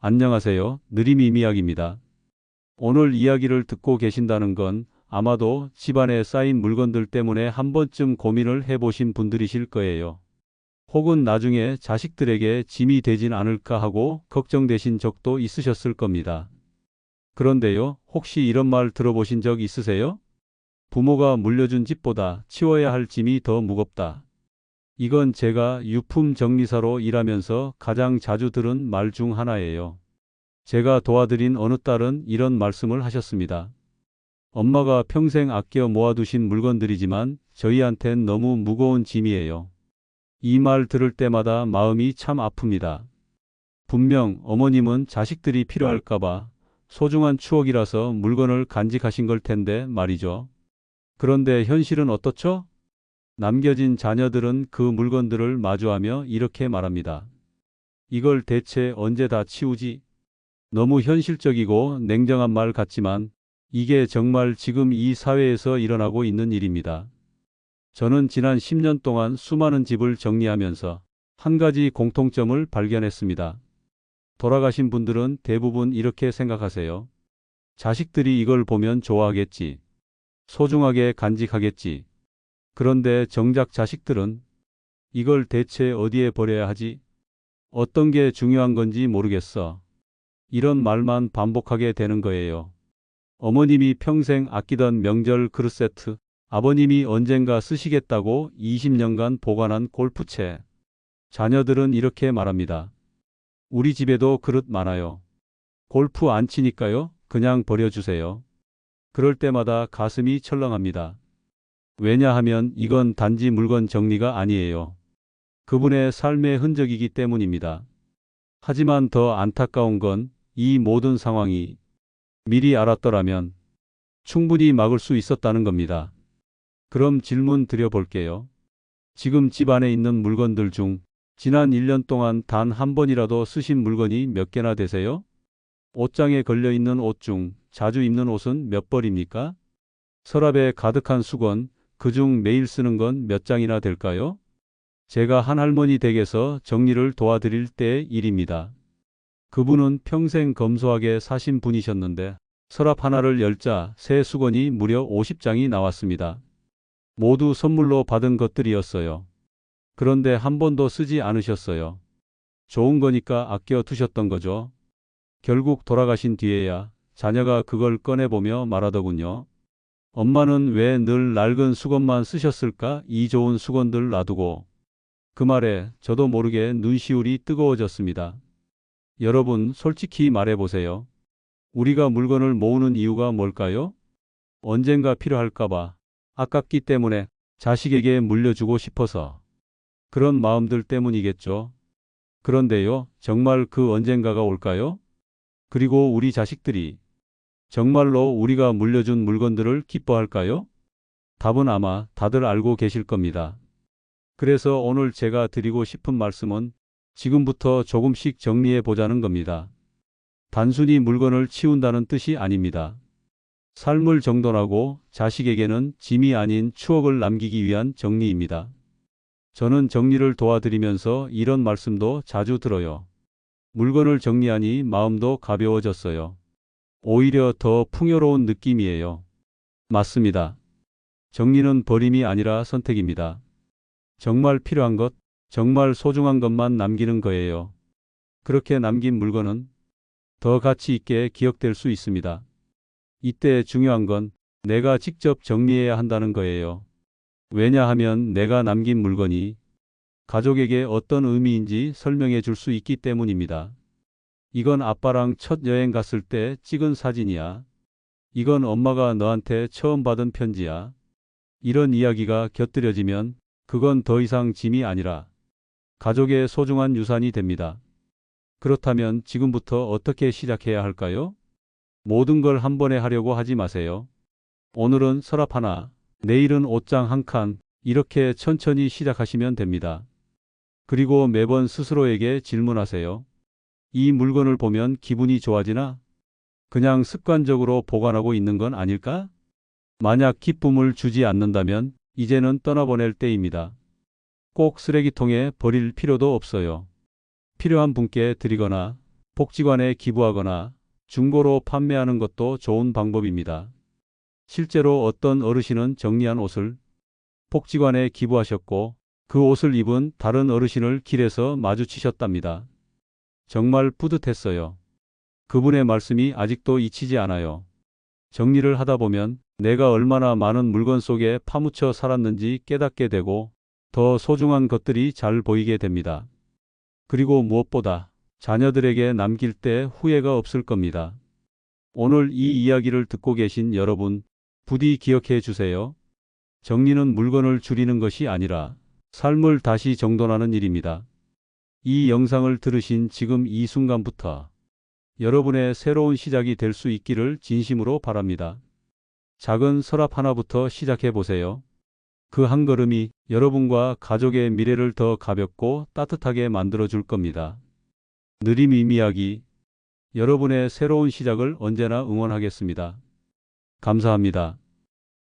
안녕하세요. 느림이야기입니다. 오늘 이야기를 듣고 계신다는 건 아마도 집안에 쌓인 물건들 때문에 한 번쯤 고민을 해보신 분들이실 거예요. 혹은 나중에 자식들에게 짐이 되진 않을까 하고 걱정되신 적도 있으셨을 겁니다. 그런데요, 혹시 이런 말 들어보신 적 있으세요? 부모가 물려준 집보다 치워야 할 짐이 더 무겁다. 이건 제가 유품 정리사로 일하면서 가장 자주 들은 말 중 하나예요. 제가 도와드린 어느 딸은 이런 말씀을 하셨습니다. 엄마가 평생 아껴 모아두신 물건들이지만 저희한텐 너무 무거운 짐이에요. 이 말 들을 때마다 마음이 참 아픕니다. 분명 어머님은 자식들이 필요할까봐 소중한 추억이라서 물건을 간직하신 걸 텐데 말이죠. 그런데 현실은 어떻죠? 남겨진 자녀들은 그 물건들을 마주하며 이렇게 말합니다. 이걸 대체 언제 다 치우지? 너무 현실적이고 냉정한 말 같지만 이게 정말 지금 이 사회에서 일어나고 있는 일입니다. 저는 지난 10년 동안 수많은 집을 정리하면서 한 가지 공통점을 발견했습니다. 돌아가신 분들은 대부분 이렇게 생각하세요. 자식들이 이걸 보면 좋아하겠지. 소중하게 간직하겠지. 그런데 정작 자식들은 이걸 대체 어디에 버려야 하지? 어떤 게 중요한 건지 모르겠어. 이런 말만 반복하게 되는 거예요. 어머님이 평생 아끼던 명절 그릇 세트, 아버님이 언젠가 쓰시겠다고 20년간 보관한 골프채. 자녀들은 이렇게 말합니다. 우리 집에도 그릇 많아요. 골프 안 치니까요. 그냥 버려주세요. 그럴 때마다 가슴이 철렁합니다. 왜냐하면 이건 단지 물건 정리가 아니에요. 그분의 삶의 흔적이기 때문입니다. 하지만 더 안타까운 건 이 모든 상황이 미리 알았더라면 충분히 막을 수 있었다는 겁니다. 그럼 질문 드려볼게요. 지금 집 안에 있는 물건들 중 지난 1년 동안 단 한 번이라도 쓰신 물건이 몇 개나 되세요? 옷장에 걸려있는 옷 중 자주 입는 옷은 몇 벌입니까? 서랍에 가득한 수건, 그중 매일 쓰는 건 몇 장이나 될까요? 제가 한 할머니 댁에서 정리를 도와드릴 때의 일입니다. 그분은 평생 검소하게 사신 분이셨는데 서랍 하나를 열자 새 수건이 무려 50장이 나왔습니다. 모두 선물로 받은 것들이었어요. 그런데 한 번도 쓰지 않으셨어요. 좋은 거니까 아껴 두셨던 거죠. 결국 돌아가신 뒤에야 자녀가 그걸 꺼내보며 말하더군요. 엄마는 왜 늘 낡은 수건만 쓰셨을까? 이 좋은 수건들 놔두고. 그 말에 저도 모르게 눈시울이 뜨거워졌습니다. 여러분, 솔직히 말해보세요. 우리가 물건을 모으는 이유가 뭘까요? 언젠가 필요할까봐, 아깝기 때문에, 자식에게 물려주고 싶어서. 그런 마음들 때문이겠죠. 그런데요, 정말 그 언젠가가 올까요? 그리고 우리 자식들이 정말로 우리가 물려준 물건들을 기뻐할까요? 답은 아마 다들 알고 계실 겁니다. 그래서 오늘 제가 드리고 싶은 말씀은 지금부터 조금씩 정리해 보자는 겁니다. 단순히 물건을 치운다는 뜻이 아닙니다. 삶을 정돈하고 자식에게는 짐이 아닌 추억을 남기기 위한 정리입니다. 저는 정리를 도와드리면서 이런 말씀도 자주 들어요. 물건을 정리하니 마음도 가벼워졌어요. 오히려 더 풍요로운 느낌이에요. 맞습니다. 정리는 버림이 아니라 선택입니다. 정말 필요한 것, 정말 소중한 것만 남기는 거예요. 그렇게 남긴 물건은 더 가치 있게 기억될 수 있습니다. 이때 중요한 건 내가 직접 정리해야 한다는 거예요. 왜냐하면 내가 남긴 물건이 가족에게 어떤 의미인지 설명해 줄 수 있기 때문입니다. 이건 아빠랑 첫 여행 갔을 때 찍은 사진이야. 이건 엄마가 너한테 처음 받은 편지야. 이런 이야기가 곁들여지면 그건 더 이상 짐이 아니라 가족의 소중한 유산이 됩니다. 그렇다면 지금부터 어떻게 시작해야 할까요? 모든 걸 한 번에 하려고 하지 마세요. 오늘은 서랍 하나, 내일은 옷장 한 칸, 이렇게 천천히 시작하시면 됩니다. 그리고 매번 스스로에게 질문하세요. 이 물건을 보면 기분이 좋아지나? 그냥 습관적으로 보관하고 있는 건 아닐까? 만약 기쁨을 주지 않는다면 이제는 떠나보낼 때입니다. 꼭 쓰레기통에 버릴 필요도 없어요. 필요한 분께 드리거나 복지관에 기부하거나 중고로 판매하는 것도 좋은 방법입니다. 실제로 어떤 어르신은 정리한 옷을 복지관에 기부하셨고 그 옷을 입은 다른 어르신을 길에서 마주치셨답니다. 정말 뿌듯했어요. 그분의 말씀이 아직도 잊히지 않아요. 정리를 하다 보면 내가 얼마나 많은 물건 속에 파묻혀 살았는지 깨닫게 되고 더 소중한 것들이 잘 보이게 됩니다. 그리고 무엇보다 자녀들에게 남길 때 후회가 없을 겁니다. 오늘 이 이야기를 듣고 계신 여러분, 부디 기억해 주세요. 정리는 물건을 줄이는 것이 아니라 삶을 다시 정돈하는 일입니다. 이 영상을 들으신 지금 이 순간부터 여러분의 새로운 시작이 될 수 있기를 진심으로 바랍니다. 작은 서랍 하나부터 시작해 보세요. 그 한 걸음이 여러분과 가족의 미래를 더 가볍고 따뜻하게 만들어 줄 겁니다. 느림 이야기, 여러분의 새로운 시작을 언제나 응원하겠습니다. 감사합니다.